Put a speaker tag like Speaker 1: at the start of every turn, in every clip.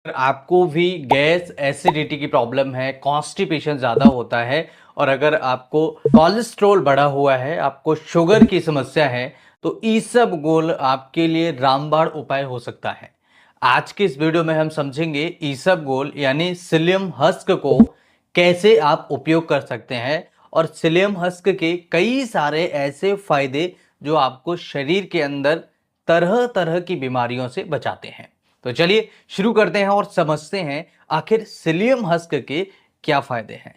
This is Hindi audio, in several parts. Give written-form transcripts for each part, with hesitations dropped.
Speaker 1: आपको भी गैस एसिडिटी की प्रॉब्लम है, कॉन्स्टिपेशन ज़्यादा होता है और अगर आपको कोलेस्ट्रॉल बढ़ा हुआ है, आपको शुगर की समस्या है, तो ईसबगोल आपके लिए रामबाण उपाय हो सकता है। आज के इस वीडियो में हम समझेंगे ईसबगोल यानी psyllium हस्क को कैसे आप उपयोग कर सकते हैं और psyllium हस्क के कई सारे ऐसे फायदे जो आपको शरीर के अंदर तरह तरह की बीमारियों से बचाते हैं। तो चलिए शुरू करते हैं और समझते हैं आखिर psyllium हस्क के क्या फायदे हैं।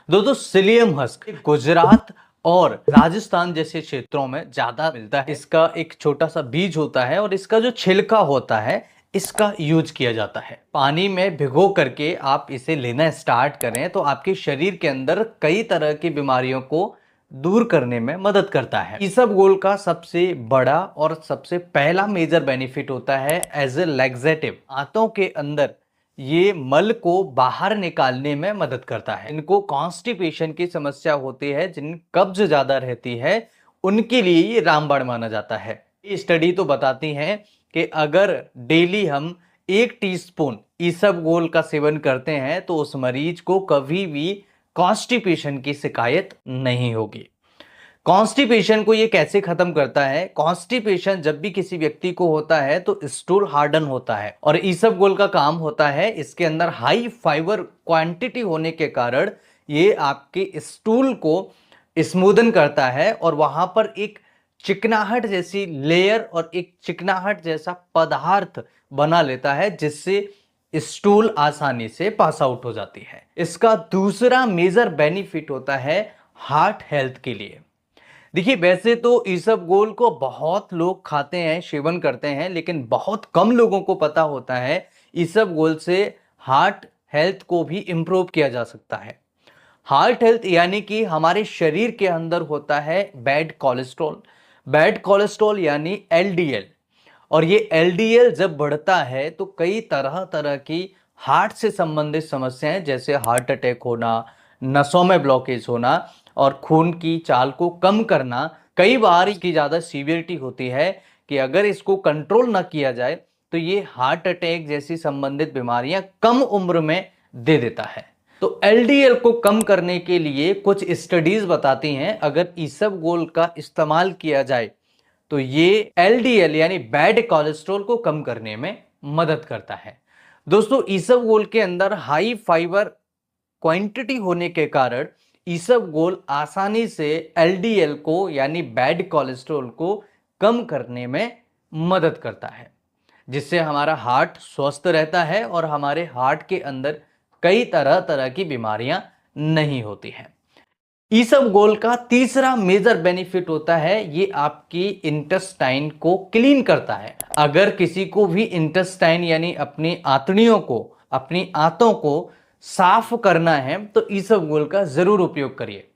Speaker 1: दोस्तों psyllium हस्क गुजरात और राजस्थान जैसे क्षेत्रों में ज्यादा मिलता है। इसका एक छोटा सा बीज होता है और इसका जो छिलका होता है इसका यूज किया जाता है। पानी में भिगो करके आप इसे लेना स्टार्ट करें तो आपके शरीर के अंदर कई तरह की बीमारियों को दूर करने में मदद करता है। ईसबगोल का सबसे बड़ा और सबसे पहला मेजर बेनिफिट होता है एज ए लैक्सेटिव। आंतों के अंदर ये मल को बाहर निकालने में मदद करता है। इनको कॉन्स्टिपेशन की समस्या होती है, जिन कब्ज ज्यादा रहती है उनके लिए ये रामबाण माना जाता है। ये स्टडी तो बताती है कि अगर डेली हम 1 टीस्पून ईसबगोल का सेवन करते हैं तो उस मरीज को कभी भी कॉन्स्टिपेशन की शिकायत नहीं होगी। कॉन्स्टिपेशन को ये कैसे खत्म करता है? कॉन्स्टिपेशन जब भी किसी व्यक्ति को होता है तो स्टूल हार्डन होता है और ईसबगोल का काम होता है, इसके अंदर हाई फाइबर क्वांटिटी होने के कारण ये आपके स्टूल को स्मूदन करता है और वहां पर एक चिकनाहट जैसी लेयर और एक चिकनाहट जैसा पदार्थ बना लेता है, जिससे स्टूल आसानी से पास आउट हो जाती है। इसका दूसरा मेजर बेनिफिट होता है हार्ट हेल्थ के लिए। देखिए, वैसे तो ईसबगोल को बहुत लोग खाते हैं, सेवन करते हैं, लेकिन बहुत कम लोगों को पता होता है ईसबगोल से हार्ट हेल्थ को भी इंप्रूव किया जा सकता है। हार्ट हेल्थ यानी कि हमारे शरीर के अंदर होता है बैड कोलेस्ट्रॉल। बैड कोलेस्ट्रॉल यानी एलडीएल, और ये एलडीएल जब बढ़ता है तो कई तरह तरह की हार्ट से संबंधित समस्याएं जैसे हार्ट अटैक होना, नसों में ब्लॉकेज होना और खून की चाल को कम करना, कई बार इसकी ज़्यादा सीवियरिटी होती है कि अगर इसको कंट्रोल ना किया जाए तो ये हार्ट अटैक जैसी संबंधित बीमारियां कम उम्र में दे देता है। तो एलडीएल को कम करने के लिए कुछ स्टडीज बताती हैं अगर ईसबगोल का इस्तेमाल किया जाए तो ये एलडीएल यानी बैड कोलेस्ट्रॉल को कम करने में मदद करता है। दोस्तों, ईसबगोल के अंदर हाई फाइबर क्वांटिटी होने के कारण ईसबगोल आसानी से एलडीएल को यानी बैड कोलेस्ट्रॉल को कम करने में मदद करता है, जिससे हमारा हार्ट स्वस्थ रहता है और हमारे हार्ट के अंदर कई तरह तरह की बीमारियां नहीं होती हैं। ईसबगोल का तीसरा मेजर बेनिफिट होता है ये आपकी इंटेस्टाइन को क्लीन करता है। अगर किसी को भी इंटेस्टाइन यानी अपनी आंतड़ियों को, अपनी आंतों को साफ करना है तो ईसबगोल का जरूर उपयोग करिए।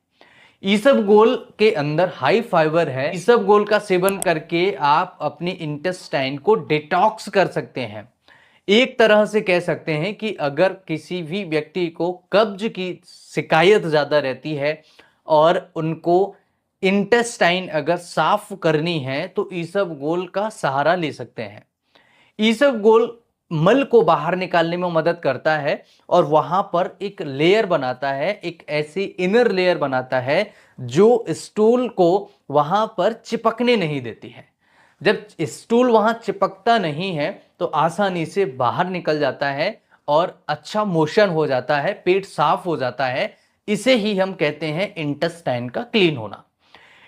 Speaker 1: ईसबगोल के अंदर हाई फाइबर है। ईसबगोल का सेवन करके आप अपनी इंटेस्टाइन को डिटॉक्स कर सकते हैं। एक तरह से कह सकते हैं कि अगर किसी भी व्यक्ति को कब्ज की शिकायत ज्यादा रहती है और उनको इंटेस्टाइन अगर साफ करनी है तो ईसबगोल का सहारा ले सकते हैं। ईसबगोल मल को बाहर निकालने में मदद करता है और वहां पर एक लेयर बनाता है, एक ऐसी इनर लेयर बनाता है जो स्टूल को वहां पर चिपकने नहीं देती है। जब स्टूल वहां चिपकता नहीं है तो आसानी से बाहर निकल जाता है और अच्छा मोशन हो जाता है, पेट साफ हो जाता है। इसे ही हम कहते हैं इंटेस्टाइन का क्लीन होना।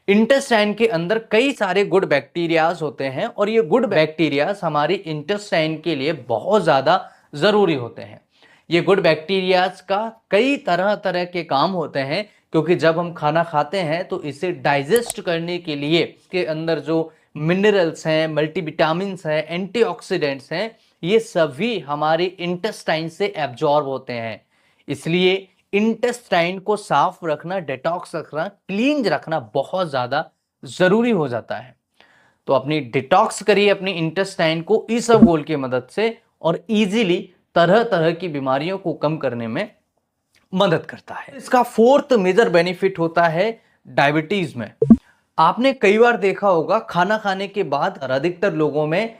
Speaker 1: इंटेस्टाइन के अंदर कई सारे गुड बैक्टीरियाज होते हैं और ये गुड बैक्टीरियाज हमारी इंटेस्टाइन के लिए बहुत ज्यादा जरूरी होते हैं। ये गुड बैक्टीरियाज का कई तरह तरह के काम होते हैं, क्योंकि जब हम खाना खाते हैं तो इसे डाइजेस्ट करने के लिए इसके अंदर जो मिनरल्स हैं, मल्टीविटामिन्स हैं, एंटीऑक्सीडेंट्स हैं, ये सभी हमारे इंटेस्टाइन से एब्जॉर्ब होते हैं। इसलिए इंटेस्टाइन को साफ रखना, डिटॉक्स रखना, क्लीन रखना बहुत ज्यादा जरूरी हो जाता है। तो अपनी डिटॉक्स करिए अपनी इंटेस्टाइन को ईसबगोल की मदद से और इजीली तरह तरह की बीमारियों को कम करने में मदद करता है। इसका फोर्थ मेजर बेनिफिट होता है डायबिटीज में। आपने कई बार देखा होगा खाना खाने के बाद अधिकतर लोगों में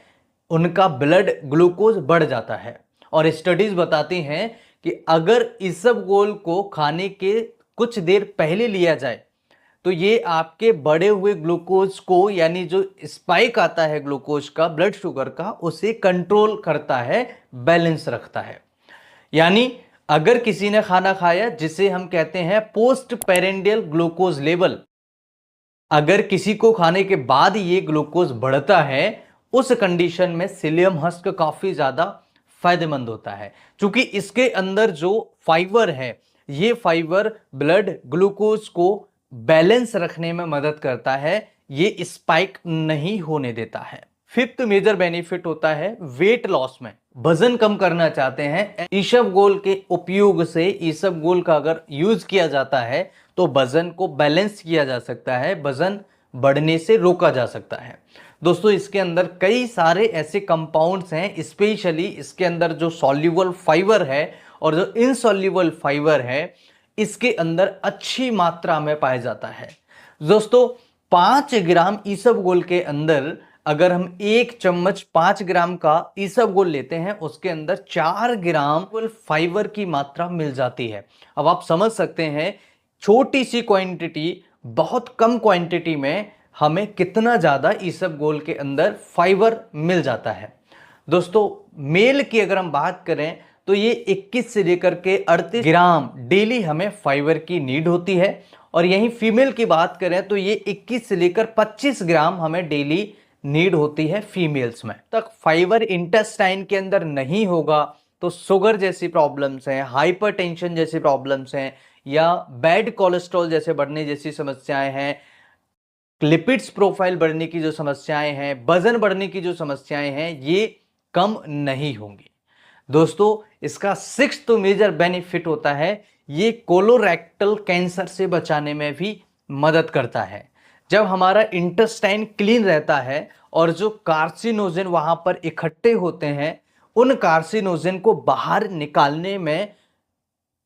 Speaker 1: उनका ब्लड ग्लूकोज बढ़ जाता है और स्टडीज बताती हैं कि अगर इसबगोल को खाने के कुछ देर पहले लिया जाए तो ये आपके बढ़े हुए ग्लूकोज को, यानी जो स्पाइक आता है ग्लूकोज का, ब्लड शुगर का, उसे कंट्रोल करता है, बैलेंस रखता है। यानी अगर किसी ने खाना खाया जिसे हम कहते हैं पोस्ट पेरेंडियल ग्लूकोज लेवल, अगर किसी को खाने के बाद ये ग्लूकोज बढ़ता है, उस कंडीशन में psyllium हस्क काफी ज्यादा फायदेमंद होता है, क्योंकि इसके अंदर जो फाइबर है, ये फाइबर ब्लड ग्लूकोज को बैलेंस रखने में मदद करता है, ये स्पाइक नहीं होने देता है। फिफ्थ मेजर बेनिफिट होता है वेट लॉस में। वजन कम करना चाहते हैं, इसबगोल के उपयोग से, इसबगोल का अगर यूज किया जाता है तो वजन को बैलेंस किया जा सकता है, वजन बढ़ने से रोका जा सकता है। दोस्तों इसके अंदर कई सारे ऐसे कंपाउंड्स हैं, स्पेशली इसके अंदर जो सॉल्युबल फाइबर है और जो इनसॉल्युबल फाइबर है, इसके अंदर अच्छी मात्रा में पाया जाता है। दोस्तों 5 ग्राम इसबगोल के अंदर अगर हम 1 चम्मच 5 ग्राम का इसबगोल लेते हैं, उसके अंदर 4 ग्राम फाइबर की मात्रा मिल जाती है। अब आप समझ सकते हैं छोटी सी क्वांटिटी, बहुत कम क्वांटिटी में हमें कितना ज्यादा इसबगोल के अंदर फाइबर मिल जाता है। दोस्तों मेल की अगर हम बात करें तो ये 21 से लेकर के 38 ग्राम डेली हमें फाइबर की नीड होती है, और यहीं फीमेल की बात करें तो ये 21 से लेकर 25 ग्राम हमें डेली नीड होती है फीमेल्स में। तक फाइबर इंटेस्टाइन के अंदर नहीं होगा तो शुगर जैसी प्रॉब्लम्स हैं, हाइपरटेंशन जैसी प्रॉब्लम्स हैं, या बैड कोलेस्ट्रॉल जैसे बढ़ने जैसी समस्याएं हैं, लिपिड्स प्रोफाइल बढ़ने की जो समस्याएं हैं, वजन बढ़ने की जो समस्याएं हैं, ये कम नहीं होंगी। दोस्तों इसका सिक्स्थ मेजर बेनिफिट होता है, ये कोलोरेक्टल कैंसर से बचाने में भी मदद करता है। जब हमारा इंटेस्टाइन क्लीन रहता है और जो कार्सिनोजन वहां पर इकट्ठे होते हैं, उन कार्सिनोजन को बाहर निकालने में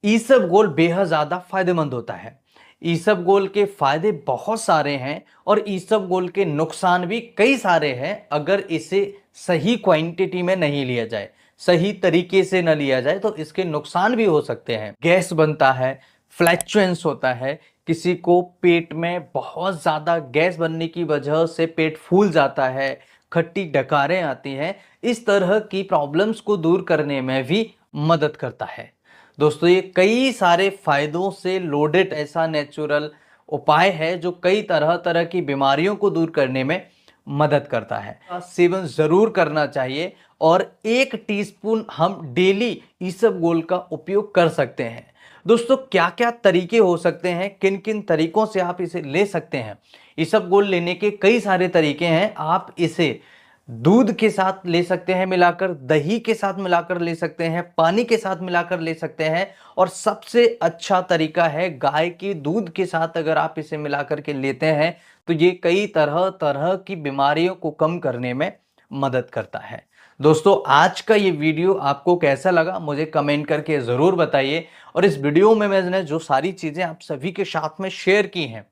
Speaker 1: इसबगोल बेहद ज्यादा फायदेमंद होता है। इसबगोल के फायदे बहुत सारे हैं और इसबगोल के नुकसान भी कई सारे हैं अगर इसे सही क्वांटिटी में नहीं लिया जाए, सही तरीके से न लिया जाए तो इसके नुकसान भी हो सकते हैं। गैस बनता है, फ्लैचुएंस होता है, किसी को पेट में बहुत ज्यादा गैस बनने की वजह से पेट फूल जाता है, खट्टी डकारें आती हैं, इस तरह की प्रॉब्लम्स को दूर करने में भी मदद करता है। दोस्तों ये कई सारे फायदों से लोडेड ऐसा नेचुरल उपाय है जो कई तरह तरह की बीमारियों को दूर करने में मदद करता है। सेवन जरूर करना चाहिए और 1 टीस्पून हम डेली इसबगोल का उपयोग कर सकते हैं। दोस्तों क्या क्या तरीके हो सकते हैं, किन किन तरीकों से आप इसे ले सकते हैं? इसबगोल लेने के कई सारे तरीके हैं। आप इसे दूध के साथ ले सकते हैं मिलाकर, दही के साथ मिलाकर ले सकते हैं, पानी के साथ मिलाकर ले सकते हैं, और सबसे अच्छा तरीका है गाय के दूध के साथ अगर आप इसे मिलाकर के लेते हैं तो ये कई तरह तरह की बीमारियों को कम करने में मदद करता है। दोस्तों आज का ये वीडियो आपको कैसा लगा मुझे कमेंट करके जरूर बताइए, और इस वीडियो में मैंने जो सारी चीजें आप सभी के साथ में शेयर की हैं,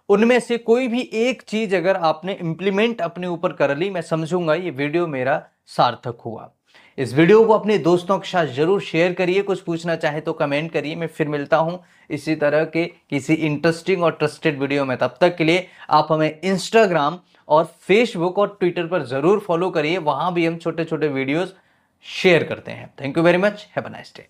Speaker 1: उनमें से कोई भी एक चीज अगर आपने इंप्लीमेंट अपने ऊपर कर ली, मैं समझूंगा ये वीडियो मेरा सार्थक हुआ। इस वीडियो को अपने दोस्तों के साथ जरूर शेयर करिए, कुछ पूछना चाहे तो कमेंट करिए। मैं फिर मिलता हूं इसी तरह के किसी इंटरेस्टिंग और ट्रस्टेड वीडियो में। तब तक के लिए आप हमें इंस्टाग्राम और फेसबुक और ट्विटर पर जरूर फॉलो करिए, वहां भी हम छोटे छोटे वीडियोस शेयर करते हैं। Thank you very much, have a nice day.